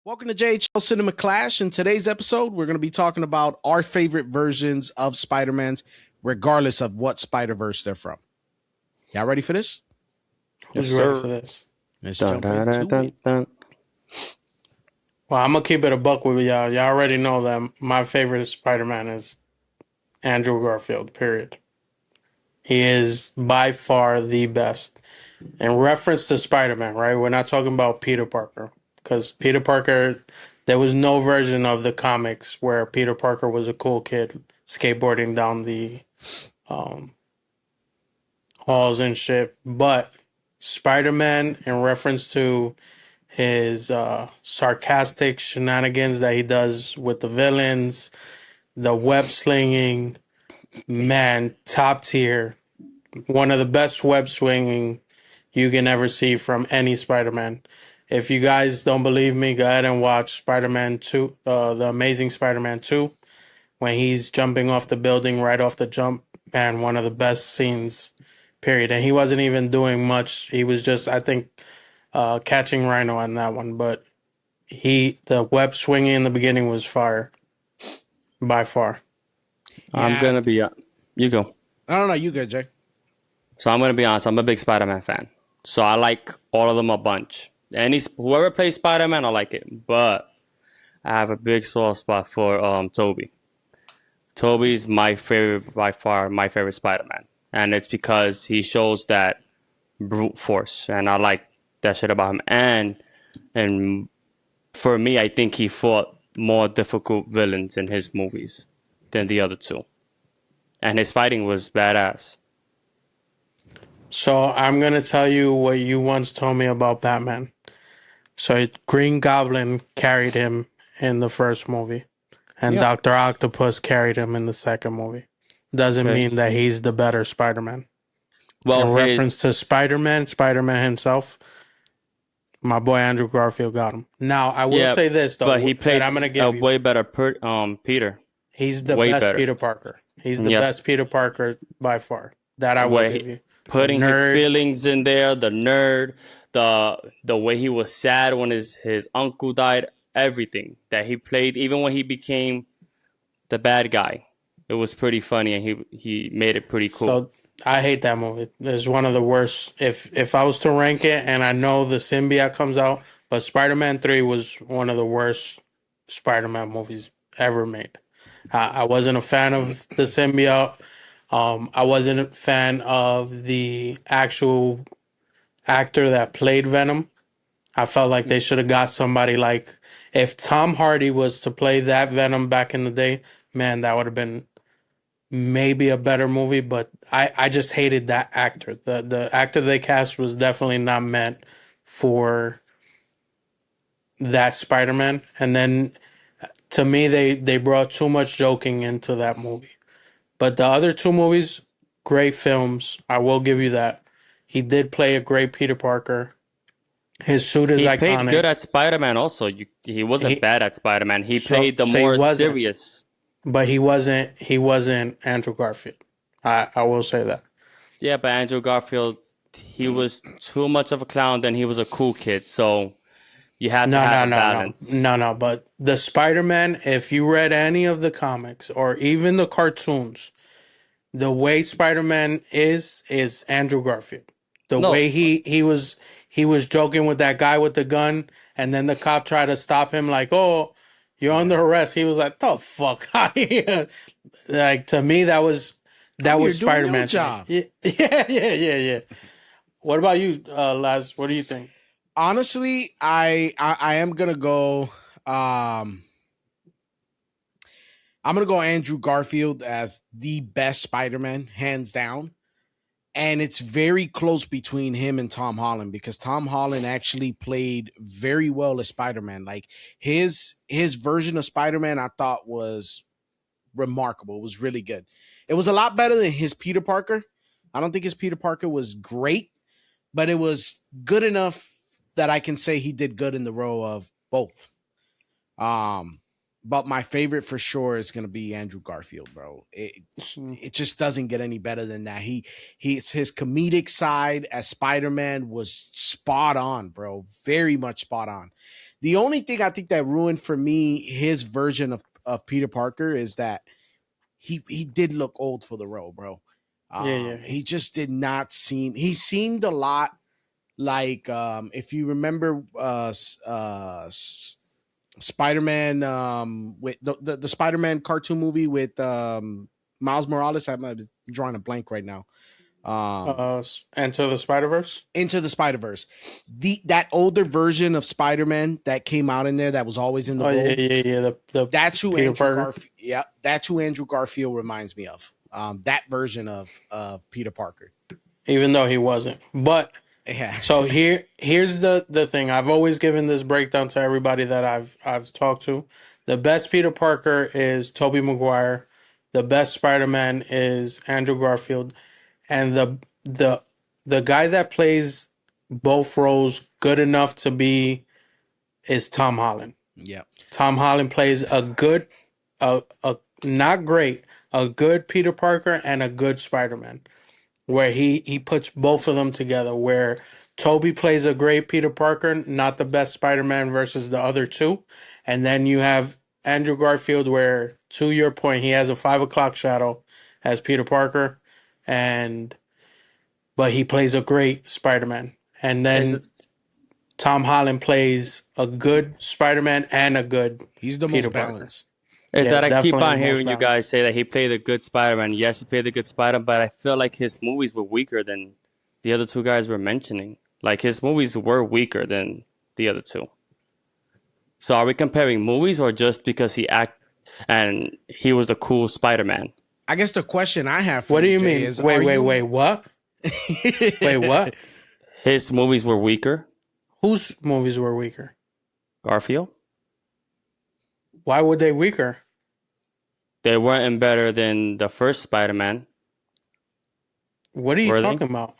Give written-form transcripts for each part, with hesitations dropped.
Welcome to JHL Cinema Clash. In today's episode, we're going to be talking about our favorite versions of Spider-Man's, regardless of what Spider-Verse they're from. Y'all ready for this? Who's ready for this? Let's jump into it. Well, I'm going to keep it a buck with y'all. Y'all already know that my favorite Spider-Man is Andrew Garfield, period. He is by far the best. In reference to Spider-Man, right? We're not talking about Peter Parker. Because Peter Parker, there was no version of the comics where Peter Parker was a cool kid skateboarding down the halls and shit. But Spider-Man, in reference to his sarcastic shenanigans that he does with the villains, the web slinging, man, top tier. One of the best web swinging you can ever see from any Spider-Man. If you guys don't believe me, go ahead and watch Spider-Man 2, The Amazing Spider-Man 2, when he's jumping off the building right off the jump. Man, one of the best scenes, period. And he wasn't even doing much. He was just, I think, catching Rhino on that one. But the web swinging in the beginning was fire, by far. I'm going to be, you go. No, you good, Jay. So I'm going to be honest, I'm a big Spider-Man fan. So I like all of them a bunch. Whoever plays Spider-Man, I like it. But I have a big soft spot for Tobey. Tobey's my favorite, by far, my favorite Spider-Man. And it's because he shows that brute force. And I like that shit about him. And for me, I think he fought more difficult villains in his movies than the other two. And his fighting was badass. So I'm going to tell you what you once told me about Batman. So Green Goblin carried him in the first movie. And Dr. Octopus carried him in the second movie. Doesn't mean that he's the better Spider-Man. Well, in reference to Spider-Man himself, my boy Andrew Garfield got him. Now, I will say this, though. But he played I'm gonna give way better Peter. He's the best Peter Parker. He's the best Peter Parker by far. That I will give you. Putting his feelings in there, the nerd, the way he was sad when his uncle died, everything that he played, even when he became the bad guy, it was pretty funny, and he made it pretty cool. So I hate that movie. It's one of the worst. If I was to rank it, and I know the symbiote comes out, but Spider-Man 3 was one of the worst Spider-Man movies ever made. I wasn't a fan of the symbiote. I wasn't a fan of the actual actor that played Venom. I felt like they should have got somebody like, if Tom Hardy was to play that Venom back in the day, man, that would have been maybe a better movie. But I just hated that actor. The actor they cast was definitely not meant for that Spider-Man. And then to me, they brought too much joking into that movie. But the other two movies, great films. I will give you that. He did play a great Peter Parker. His suit is iconic. He played good at Spider-Man also. He wasn't bad at Spider-Man. He played the more serious. But he wasn't Andrew Garfield. I will say that. Yeah, but Andrew Garfield, he was too much of a clown, then he was a cool kid. So you had to have a balance. No. But the Spider-Man, if you read any of the comics or even the cartoons, the way Spider-Man is Andrew Garfield. The way he was joking with that guy with the gun, and then the cop tried to stop him like, "Oh, you're under arrest." He was like, "The fuck out of here!" Like, to me, that was Spider-Man. Job. Yeah. What about you, Laz? What do you think? Honestly, I am gonna go. I'm gonna go Andrew Garfield as the best Spider-Man, hands down. And it's very close between him and Tom Holland, because Tom Holland actually played very well as Spider-Man. Like his version of Spider-Man, I thought was remarkable. It was really good. It was a lot better than his Peter Parker. I don't think his Peter Parker was great, but it was good enough that I can say he did good in the role of both. but my favorite for sure is gonna be Andrew Garfield, bro. It just doesn't get any better than that. His comedic side as Spider-Man was spot on, bro. Very much spot on. The only thing I think that ruined for me his version of Peter Parker is that he did look old for the role, bro. He just did not seem. He seemed a lot like if you remember Spider-Man with the Spider-Man cartoon movie with Miles Morales. I'm drawing a blank right now. Enter the Spider-Verse. Into the Spider-Verse. That older version of Spider-Man that came out in there that was always in the role. Yeah. That's who Peter Andrew Parker. Garfield. Yeah, that's who Andrew Garfield reminds me of. That version of Peter Parker. Even though he wasn't, but yeah. So here's the thing. I've always given this breakdown to everybody that I've talked to. The best Peter Parker is Tobey Maguire. The best Spider-Man is Andrew Garfield, and the guy that plays both roles good enough to be is Tom Holland. Yeah. Tom Holland plays a good, not great, a good Peter Parker and a good Spider-Man, where he puts both of them together, where Toby plays a great Peter Parker, not the best Spider-Man versus the other two. And then you have Andrew Garfield, where, to your point, he has a 5 o'clock shadow as Peter Parker, but he plays a great Spider-Man. And then Tom Holland plays a good Spider-Man and a good He's the Peter most Parker. balanced. Is that I keep definitely on the hearing most you guys say that he played a good Spider-Man. Yes, he played a good Spider-Man, but I feel like his movies were weaker than the other two guys were mentioning. Like, his movies were weaker than the other two. So are we comparing movies or just because he was the cool Spider-Man? I guess the question I have for What do you Jay mean? is, Wait, what? Wait, what? His movies were weaker. Whose movies were weaker? Garfield? Why would they weaker? They weren't better than the first Spider-Man. What are you talking about?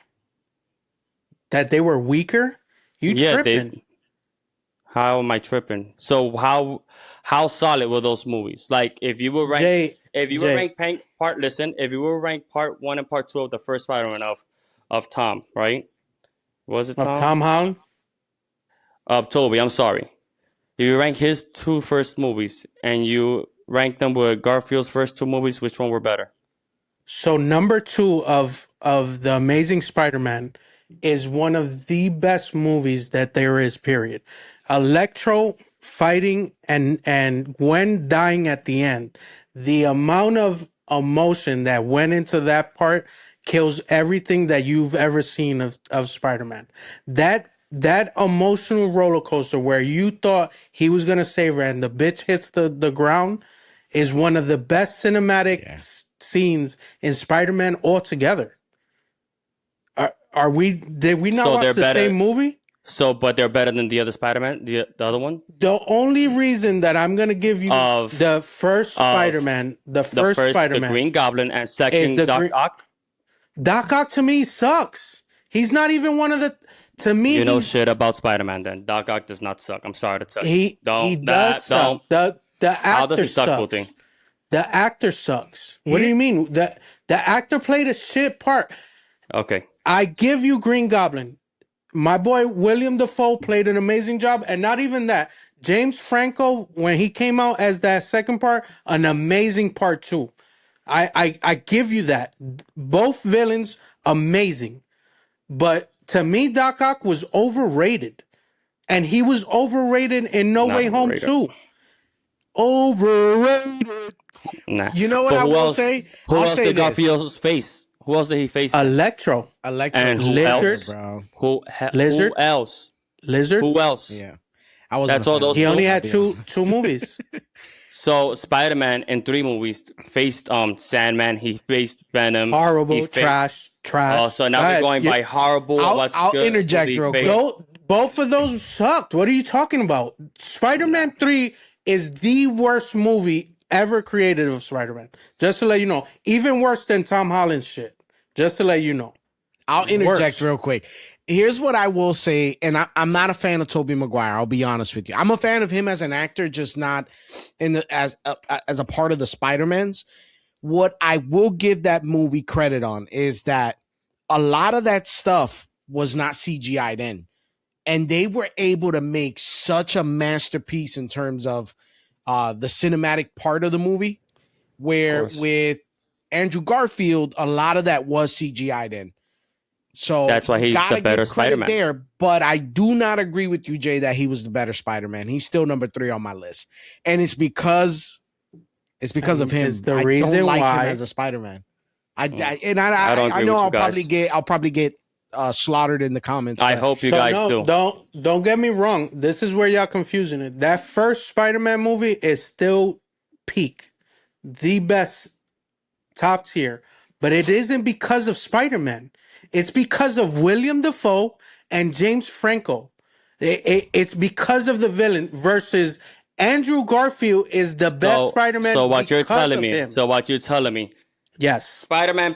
That they were weaker? You tripping? How am I tripping? So how solid were those movies? Like, if you were rank, if you were rank part 1 and part 2 of the first Spider-Man of Tom, right? Was it Tom? Of Tom Holland? Of Toby, I'm sorry. If you rank his 2 first movies and you rank them with Garfield's first 2 movies, which one were better? So number 2 of The Amazing Spider-Man is one of the best movies that there is, period. Electro fighting and Gwen dying at the end. The amount of emotion that went into that part kills everything that you've ever seen of Spider-Man. That emotional roller coaster where you thought he was going to save her and the bitch hits the ground is one of the best cinematic scenes in Spider-Man altogether. Did we not watch the same movie? So, but they're better than the other Spider-Man, the other one? The only reason that I'm going to give you the first Spider-Man, the Green Goblin, and second Doc Ock. Doc Ock to me sucks. He's not even one of the... To me, you know shit about Spider-Man. Then Doc Ock does not suck. I'm sorry to tell you. He does suck. The actor sucks. The actor sucks. What do you mean? The actor played a shit part. Okay. I give you Green Goblin. My boy William Dafoe played an amazing job, and not even that. James Franco, when he came out as that second part, an amazing part too. I give you that. Both villains, amazing. But to me, Doc Ock was overrated. And he was overrated in No Way Home too. Overrated. Nah. You know what I will say? Who else did Garfield's face? Who else did he face? Electro. And who Lizard, else? Bro. Lizard. Who else? Lizard. Who else? Yeah. That's all those. He only had two movies. So Spider-Man in 3 movies faced Sandman. He faced Venom. Horrible. Trash. Oh, so now we're going by horrible. I'll interject real quick. Both of those sucked. What are you talking about? Spider-Man 3 is the worst movie ever created of Spider-Man. Just to let you know. Even worse than Tom Holland's shit. Just to let you know. I'll interject real quick. Here's what I will say, and I'm not a fan of Tobey Maguire. I'll be honest with you. I'm a fan of him as an actor, just not as a part of the Spider-Mans. What I will give that movie credit on is that a lot of that stuff was not CGI'd in, and they were able to make such a masterpiece in terms of the cinematic part of the movie, where with Andrew Garfield, a lot of that was CGI'd in. So that's why he's the better Spider-Man there, but I do not agree with you, Jay, that he was the better Spider-Man. He's still number 3 on my list, and it's because of him. It's the reason don't like why him as a Spider-Man. I know I'll probably get slaughtered in the comments. I hope you guys do. Don't get me wrong. This is where y'all confusing it. That first Spider-Man movie is still peak, the best, top tier, but it isn't because of Spider-Man. It's because of William Dafoe and James Franco. It's because of the villain versus Andrew Garfield is the best Spider-Man. So what you're telling me? Yes. Spider-Man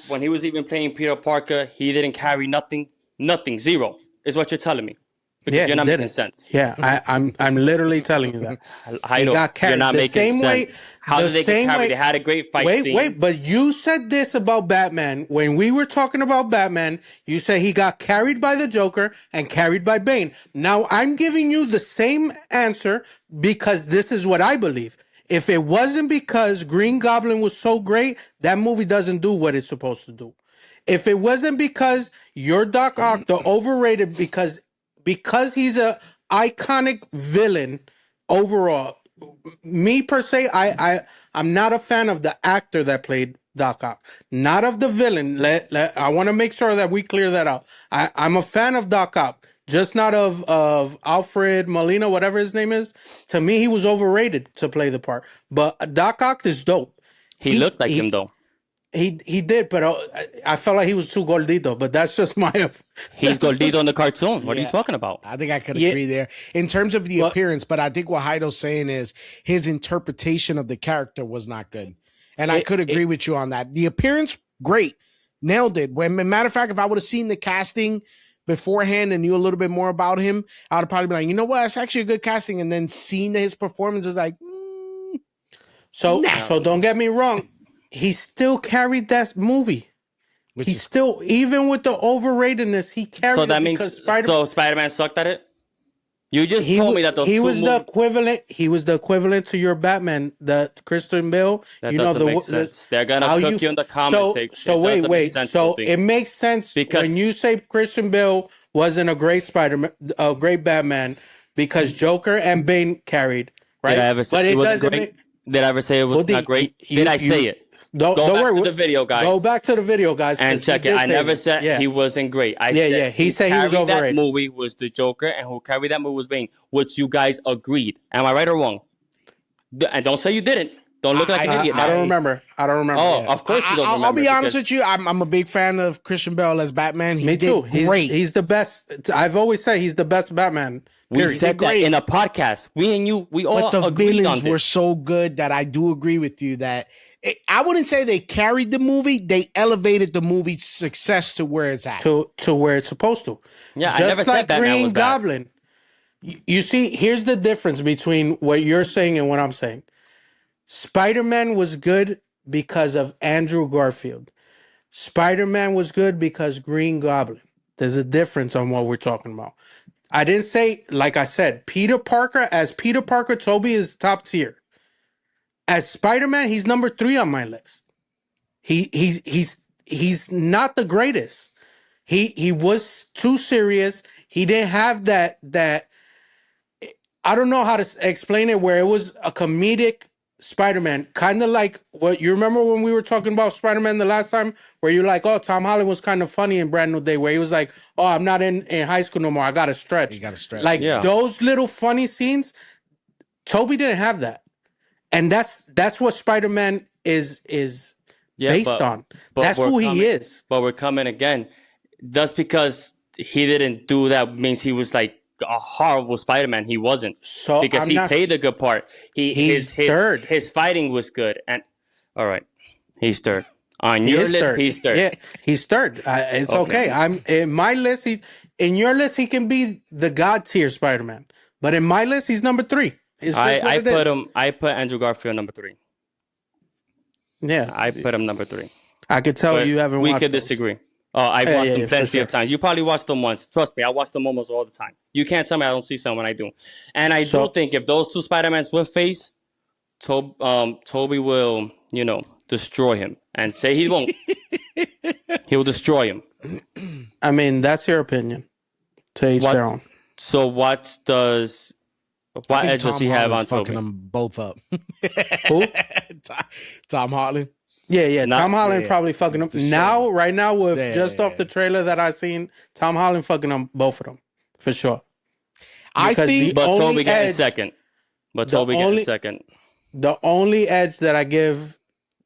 when he was even playing Peter Parker, he didn't carry nothing, zero. Is what you're telling me. Because you're not making sense. Yeah, I'm literally telling you that. You're not making sense. How did they get carried? They had a great fight scene. Wait, but you said this about Batman. When we were talking about Batman, you said he got carried by the Joker and carried by Bane. Now I'm giving you the same answer because this is what I believe. If it wasn't because Green Goblin was so great, that movie doesn't do what it's supposed to do. If it wasn't because your Doc Ock, the overrated, because he's a iconic villain overall. Me per se, I'm not a fan of the actor that played Doc Ock, not of the villain. I want to make sure that we clear that out. I'm a fan of Doc Ock, just not of Alfred Molina, whatever his name is. To me, he was overrated to play the part. But Doc Ock is dope. He looked like him though. He did, but I felt like he was too gordito. But that's just my. He's gordito in the cartoon. What are you talking about? I think I could agree there in terms of the appearance. But I think what Heido's saying is his interpretation of the character was not good, and I could agree with you on that. The appearance, great, nailed it. Matter of fact, if I would have seen the casting beforehand and knew a little bit more about him, I would probably be like, you know what, that's actually a good casting. And then seeing his performance is like, so don't get me wrong. He still carried that movie. He still, even with the overratedness, he carried. So that means Spider-Man sucked at it. You just told me that he was the equivalent. He was the equivalent to your Batman, the Christian Bale. That doesn't make sense. They're gonna cook you in the comments. So wait. So it makes sense because when you say Christian Bale wasn't a great Spider-Man, a great Batman, because Joker and Bane carried. Right? Did I ever say it wasn't great? Did I ever say it was not great? Did I say it? Go back to the video, guys. Go back to the video, guys. And check it. I never said he wasn't great. I said he said he was overrated. That movie was the Joker, and who carried that movie was Bane, which you guys agreed. Am I right or wrong? And don't say you didn't. Don't look like an idiot. I don't remember. Oh, of course you don't remember. I'll be honest with you. I'm a big fan of Christian Bale as Batman. Me too. Great. He's the best. I've always said he's the best Batman. We said that in a podcast. We and you, we all agreed on this. But the villains were so good that I do agree with you that I wouldn't say they carried the movie. They elevated the movie's success to where it's at. To where it's supposed to. Yeah, just I never said Batman Green was Goblin. You see, here's the difference between what you're saying and what I'm saying. Spider-Man was good because of Andrew Garfield. Spider-Man was good because Green Goblin. There's a difference on what we're talking about. I didn't say, like I said, Peter Parker, Tobey is top tier. As Spider-Man, he's number 3 on my list. He's not the greatest. He was too serious. He didn't have that I don't know how to explain it, where it was a comedic Spider-Man, kind of like what you remember when we were talking about Spider-Man the last time, where you're like, oh, Tom Holland was kind of funny in Brand New Day, where he was like, oh, I'm not in high school no more. I got to stretch. You got to stretch. Like those little funny scenes, Tobey didn't have that. And that's what Spider-Man is based on. That's who he is. But we're coming again. Just because he didn't do that means he was like a horrible Spider-Man. He wasn't. So because he played the good part. He's third. His fighting was good. And all right, he's third. On your list, he's third. Yeah, he's third. It's okay. I'm in my list. He's in your list. He can be the god tier Spider-Man, but in my list, he's number 3. I put him. I put Andrew Garfield number 3. Yeah, I put him number 3. I could tell But you haven't. We watched could those. disagree. Oh, I've watched them plenty sure. of times. You probably watched them once. Trust me, I watch them almost all the time. You can't tell me I don't see some when I do. And I do think if those two Spider-Mans will face, Tobey will, destroy him. And say he won't. He will destroy him. I mean, that's your opinion. To each their own. So what edge does he have on Tobey? Fucking them both up. Who? Tom Holland. Yeah. Tom Holland probably fucking them. Now, right now, with off the trailer that I've seen, Tom Holland fucking them, both of them. For sure. I think... But Tobey getting second. The only edge that I give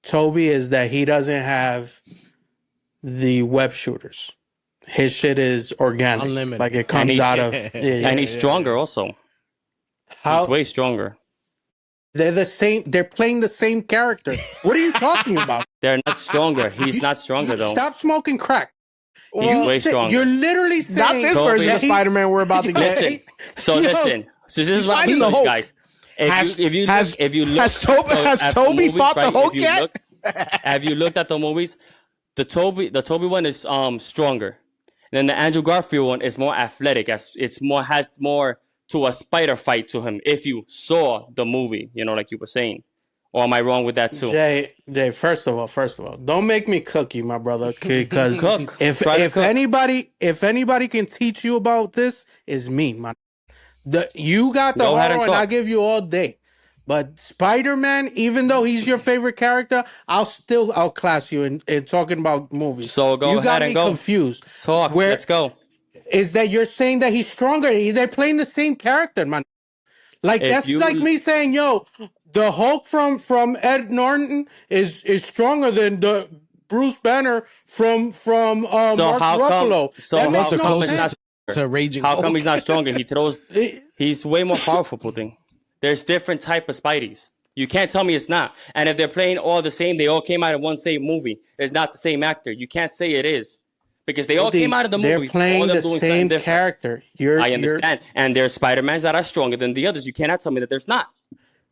Tobey is that he doesn't have the web shooters. His shit is organic. Unlimited. Like it comes out of... and he's stronger also. He's way stronger. They're the same. They're playing the same character. What are you talking about? They're not stronger. He's not stronger, though. Stop smoking crack. He's way stronger. You're literally saying... Not this version of Spider-Man we're about to get. Listen. So this is what I'm telling you guys. Has Tobey fought the Hulk yet? Have you looked at the movies? The Tobey one is stronger. And then the Andrew Garfield one is more athletic. Has more to a spider fight to him. If you saw the movie, like you were saying, or am I wrong with that too? Jay, first of all, don't make me cook you, my brother. Because if anybody can teach you about this, is me, man. You got the horror, and I'll give you all day. But Spider-Man, even though he's your favorite character, I'll outclass you in talking about movies. So go ahead and go. You got me confused. Let's go. Is that you're saying that he's stronger? They're playing the same character, man. Like that's like me saying, "Yo, the Hulk from Ed Norton is stronger than the Bruce Banner from Mark Ruffalo." How come he's not stronger? He's way more powerful, Putin. There's different type of Spideys. You can't tell me it's not. And if they're playing all the same, they all came out in one same movie. It's not the same actor. You can't say it is. Because they all came out of the movie. They're playing the same character. I understand. And there's Spider-Mans that are stronger than the others. You cannot tell me that there's not.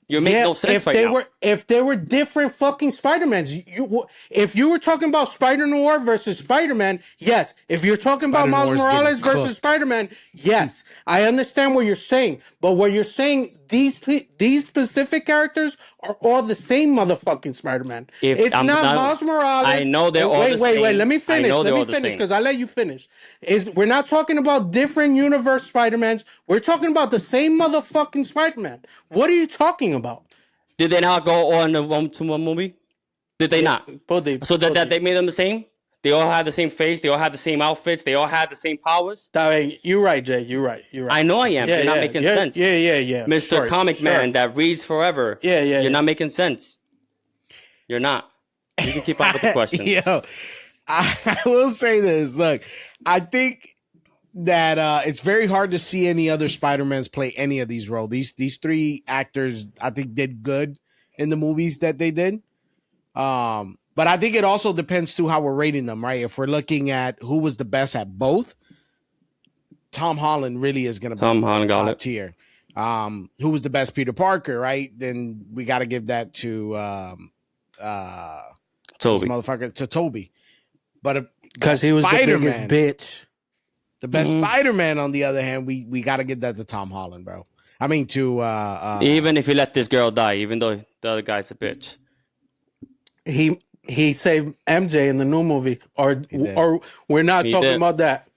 You're making no sense now. If they were different fucking Spider-Mans, if you were talking about Spider-Noir versus Spider-Man, yes. If you're talking about Miles Morales versus Spider-Man, yes. I understand what you're saying. But what you're saying, these specific characters are all the same motherfucking Spider-Man. It's not Miles Morales. I know they're all the same. Wait. Let me finish because I let you finish. We're not talking about different universe Spider-Mans. We're talking about the same motherfucking Spider-Man. What are you talking about? Did they not go on to one movie? Did they not? So that they made them the same? They all had the same face. They all had the same outfits. They all had the same powers. You're right, Jay. You're right. I know I am. You're not making sense. Yeah. Mr. Comic Man that reads forever. Yeah. You're not making sense. You're not. You can keep up with the questions. Yo, I will say this. Look, I think that it's very hard to see any other Spider-Mans play any of these roles. These three actors, I think, did good in the movies that they did. But I think it also depends to how we're rating them, right? If we're looking at who was the best at both, Tom Holland really is going to be top tier. Who was the best Peter Parker, right? Then we got to give that to Tobey. But because he was the biggest bitch. The best Spider-Man, on the other hand, we got to give that to Tom Holland, bro. I mean, even if he let this girl die, even though the other guy's a bitch. He saved MJ in the new movie, or we're not talking about that.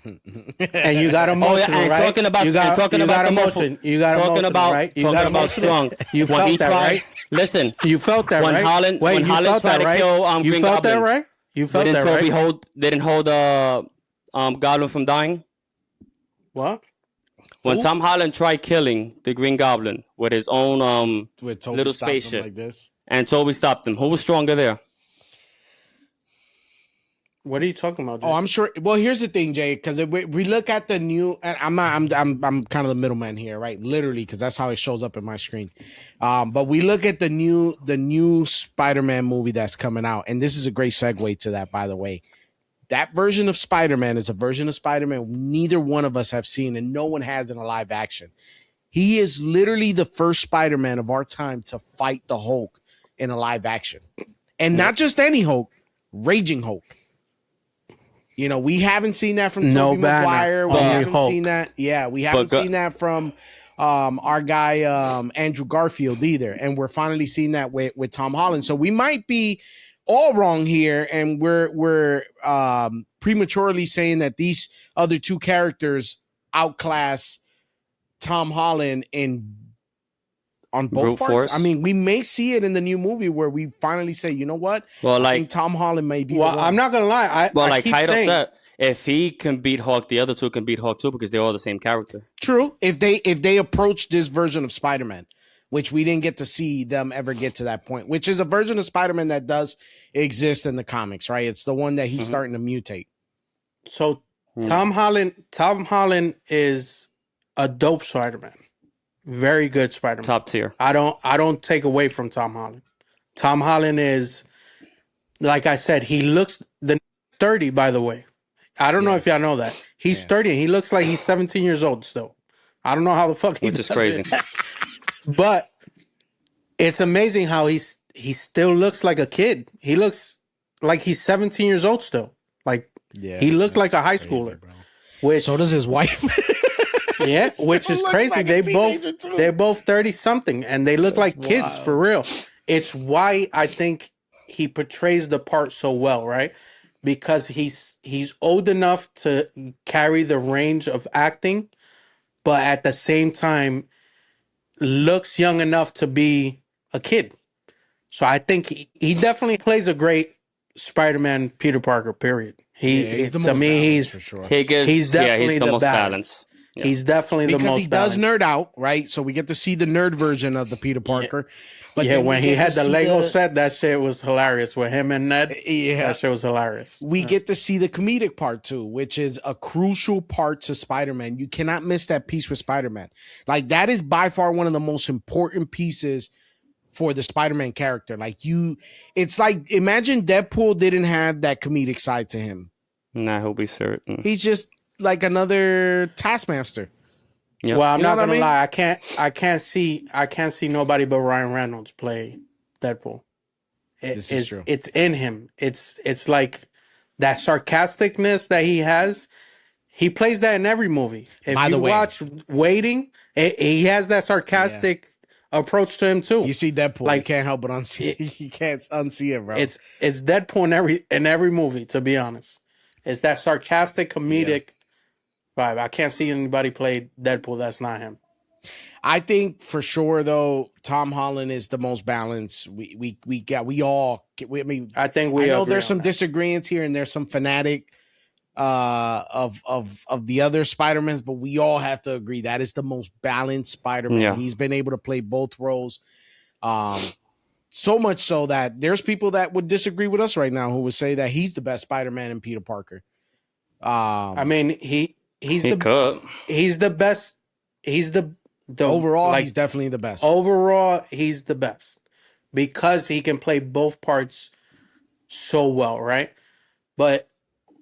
And you got emotional, right? Talking about emotion. You got emotion, right? You got emotion. Strong. You felt that, right? Listen, you felt that, right? When Holland tried to kill you felt that, right? You felt that, right? Didn't hold Goblin from dying. What? When Tom Holland tried killing the Green Goblin with his own little spaceship, like this. And Tobey stopped him. Who was stronger there? What are you talking about, Jay? Oh, I'm sure. Well, here's the thing, Jay, because we look at the new, and I'm kind of the middleman here, right? Literally, because that's how it shows up in my screen. But we look at the new Spider-Man movie that's coming out, and this is a great segue to that, by the way. That version of Spider-Man is a version of Spider-Man neither one of us have seen, and no one has in a live action. He is literally the first Spider-Man of our time to fight the Hulk in a live action, and not just any Hulk, Raging Hulk. You know, we haven't seen that from Tobey Maguire. We haven't seen that. Yeah, we haven't seen that from our guy Andrew Garfield either. And we're finally seeing that with Tom Holland. So we might be all wrong here, and we're prematurely saying that these other two characters outclass Tom Holland on both Brute parts. force. I mean, we may see it in the new movie where we finally say, you know what? Well, I think Tom Holland may be. Well, I'm not gonna lie. I like keep Heido saying, said, if he can beat Hulk, the other two can beat Hulk too because they're all the same character. True. If they approach this version of Spider-Man, which we didn't get to see them ever get to that point, which is a version of Spider-Man that does exist in the comics, right? It's the one that he's starting to mutate. So Tom Holland is a dope Spider-Man. Very good Spider-Man. Top tier. I don't take away from Tom Holland. Tom Holland is, like I said, he looks 30, by the way. I don't know if y'all know that. He's 30 and he looks like he's 17 years old still. I don't know how the fuck he Which is does crazy. it. But it's amazing how he still looks like a kid. He looks like he's 17 years old still. Like he looks like a high schooler. Which, So does his wife. yeah, which is crazy. Like They're both 30 something and they look like kids for real. It's why I think he portrays the part so well, right? Because he's old enough to carry the range of acting, but at the same time looks young enough to be a kid. So I think he definitely plays a great Spider-Man Peter Parker, period. He's the most he's for sure. he's definitely the most balance. balanced. Yeah. He's definitely the Because most he does balanced. nerd out, right? So we get to see the nerd version of the Peter Parker. But Yeah, then when we he get had to the see Lego set, that shit was hilarious. With him and Ned, Yeah. that shit was hilarious. We get to see the comedic part too, which is a crucial part to Spider-Man. You cannot miss that piece with Spider-Man. Like that is by far one of the most important pieces for the Spider-Man character. It's like imagine Deadpool didn't have that comedic side to him. Nah, he'll be certain. He's just like another Taskmaster. Yep. Well, I'm You know not what I gonna mean? lie. I can't see nobody but Ryan Reynolds play Deadpool. This is true. It's in him. It's like that sarcasticness that he has. He plays that in every movie. If By the you way- watch Waiting, he has that sarcastic approach to him too. You see Deadpool, you Like, can't help but unsee it. You can't unsee it, bro. It's Deadpool in every movie. To be honest, it's that sarcastic comedic vibe. I can't see anybody play Deadpool that's not him. I think for sure though, Tom Holland is the most balanced. I mean, I think I know agree there's on some that. disagreements here, and there's some fanatic of the other Spider-Mans, but we all have to agree that is the most balanced Spider-Man. Yeah. He's been able to play both roles. So much so that there's people that would disagree with us right now who would say that he's the best Spider-Man in Peter Parker. I mean, he's He could. the best. He's the overall, like, he's definitely the best. overall he's the best because he can play both parts so well, right? But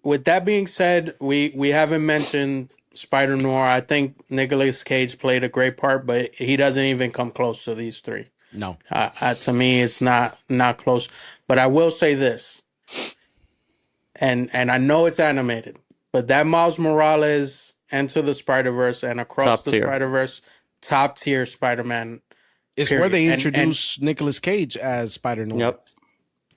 with that being said, we haven't mentioned Spider Noir. I think Nicolas Cage played a great part, but he doesn't even come close to these three. No. To me, it's not close. But I will say this, and I know it's animated, but that Miles Morales Into the Spider-Verse and Across Top the tier. Spider-Verse, top tier Spider-Man. It's period. where they And- introduce Nicolas Cage as Spider-Noir. Yep.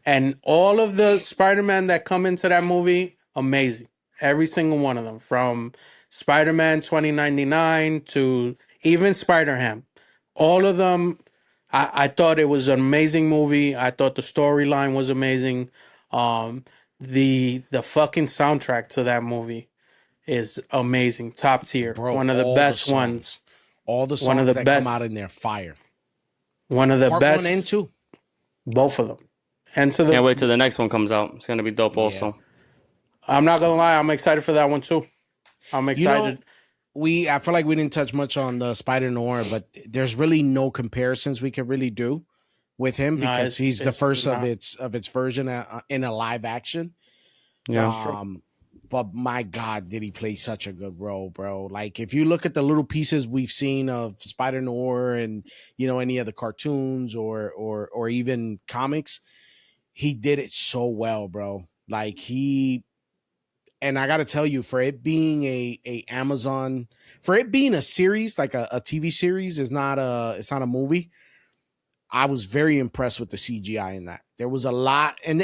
And all of the Spider-Man that come into that movie, amazing. Every single one of them, from Spider-Man 2099 to even Spider-Ham. All of them, I thought it was an amazing movie. I thought the storyline was amazing. The fucking soundtrack to that movie is amazing. Top tier. Bro, one of the all best the songs. ones. All the songs One of the that best- come out in there, fire. One of the Part best. 1 and 2. Both of them. And to the Can't wait till the next one comes out. It's gonna be dope also. I'm not gonna lie, I'm excited for that one too. I'm excited. I feel like we didn't touch much on the Spider Noir, but there's really no comparisons we could really do with him because he's the first of its version in a live action. Yeah. But my God, did he play such a good role, bro? Like if you look at the little pieces we've seen of Spider Noir and any of the cartoons or even comics, he did it so well, bro. Like and I got to tell you, for it being for it being a series, like a TV series, it's not a movie. I was very impressed with the CGI in that. There was a lot, and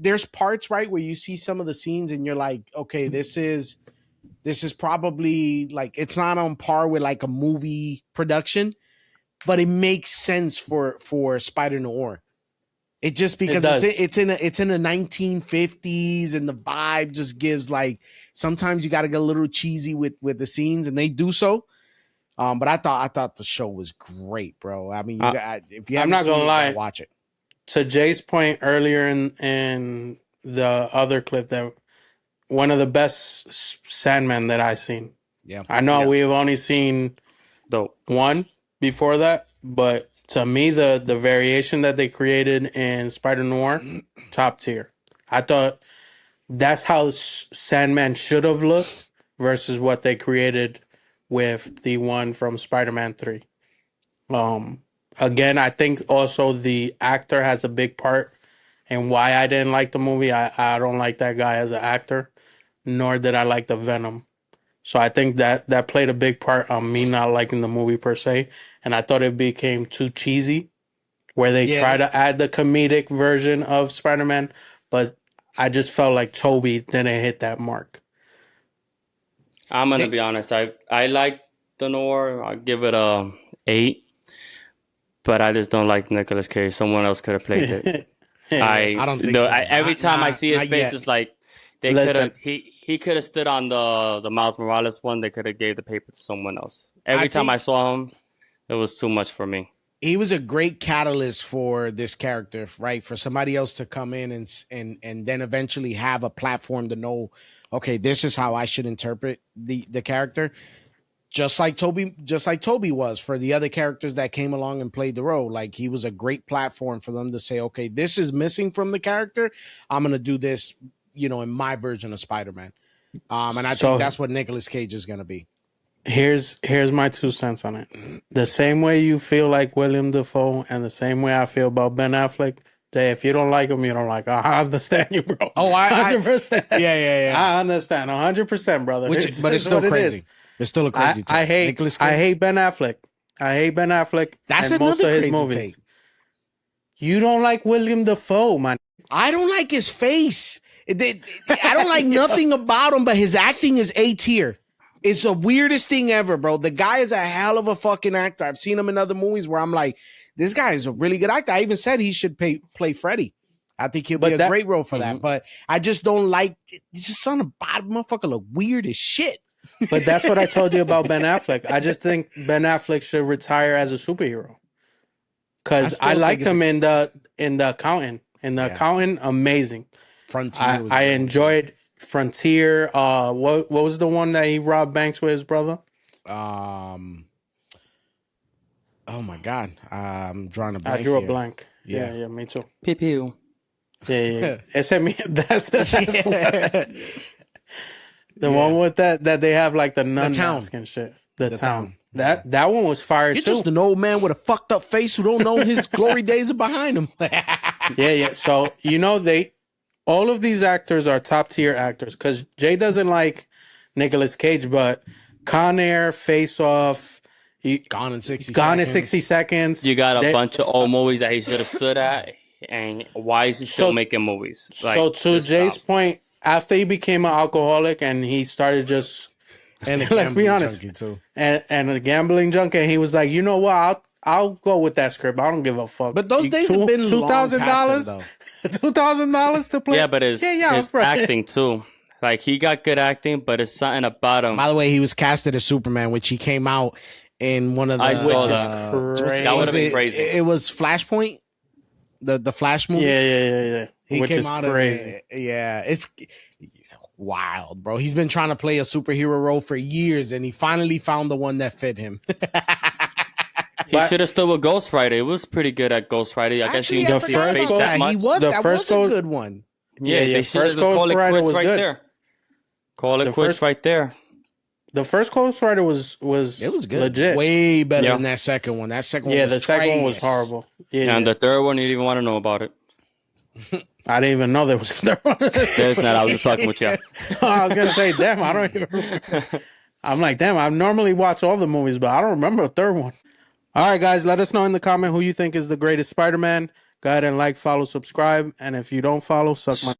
there's parts, right, where you see some of the scenes and you're like, okay, this is probably like, it's not on par with like a movie production, but it makes sense for Spider Noir. It just because it's in the 1950s and the vibe just gives like, sometimes you got to get a little cheesy with the scenes, and they do so. But I thought the show was great, bro. I mean, if you haven't seen it, you gotta watch it. To Jay's point earlier in the other clip, that one of the best Sandman that I've seen. Yeah, I know we've only seen one before that, but to me, the variation that they created in Spider Noir, top tier. I thought that's how Sandman should have looked versus what they created with the one from Spider-Man 3. Again, I think also the actor has a big part in why I didn't like the movie. I don't like that guy as an actor, nor did I like the Venom. So I think that played a big part on me not liking the movie per se. And I thought it became too cheesy, where they try to add the comedic version of Spider-Man, but I just felt like Tobey didn't hit that mark. I'm gonna be honest. I like the Noir. I'll give it a 8, but I just don't like Nicolas Cage. Someone else could have played it. I don't think so. Every time I see his face, it's like they could have. He could have stood on the Miles Morales one. They could have gave the paper to someone else. Every time I saw him, it was too much for me. He was a great catalyst for this character, right? For somebody else to come in and then eventually have a platform to know, okay, this is how I should interpret the character. Just like Tobey was for the other characters that came along and played the role. Like, he was a great platform for them to say, okay, this is missing from the character. I'm going to do this, in my version of Spider-Man. And I think that's what Nicolas Cage is going to be. Here's my 2 cents on it. The same way you feel like William Dafoe and the same way I feel about Ben Affleck. Jay, if you don't like him, you don't like him. I understand you, bro. Oh, 100%. Yeah. I understand 100%, brother. But it's still crazy. It's still a crazy take. I hate Ben Affleck. I hate Ben Affleck. That's and most of his movies. Take. You don't like William Dafoe, man. I don't like his face. I don't like nothing about him, but his acting is A tier. It's the weirdest thing ever, bro. The guy is a hell of a fucking actor. I've seen him in other movies where I'm like, this guy is a really good actor. I even said he should play Freddy. I think he'll be a great role for that. But I just don't like it. It's just on the bottom, motherfucker look weird as shit. But that's what I told you about Ben Affleck. I just think Ben Affleck should retire as a superhero. Because I liked him in the Accountant. In the Accountant, amazing. Frontier. I enjoyed Frontier. What was the one that he robbed banks with his brother? Oh my God. I'm drawing a blank. I drew a blank. Yeah, me too. Pew pew. Yeah. That's the one with that they have like the nun mask and shit. The town. That one was fire too. You're just an old man with a fucked up face who don't know his glory days are behind him. Yeah. So all of these actors are top tier actors because Jay doesn't like Nicolas Cage, but Con Air, Face Off, Gone in 60 Seconds. You got a bunch of old movies that he should have stood at, and why is he still making movies? So to Jay's point, after he became an alcoholic and he started just, and let's be honest, too. And a gambling junkie, he was like, you know what, I'll go with that script. I don't give a fuck. But those days have been $2,000. $2,000 to play. Yeah, but his acting too. Like, he got good acting, but it's something about him. By the way, he was casted as Superman, which he came out in one of the. I saw that. That would have been crazy. It was Flashpoint, the Flash movie. Yeah. He came out crazy. It's wild, bro. He's been trying to play a superhero role for years, and he finally found the one that fit him. He should have still with Ghost Rider. It was pretty good at Ghost Rider. I guess you didn't see his face that much. That was a good one. Yeah, they should have just called it quits right there. Call it quits right there. The first Ghost Rider was good. Legit. Way better than that second one. That second one was the second one was horrible. Yeah, and the third one, you didn't even want to know about it. I didn't even know there was a third one. There's not. I was just fucking with you. I was going to say, damn, I don't even remember. I'm like, damn, I normally watch all the movies, but I don't remember a third one. All right, guys, let us know in the comment who you think is the greatest Spider-Man. Go ahead and like, follow, subscribe. And if you don't follow, suck my...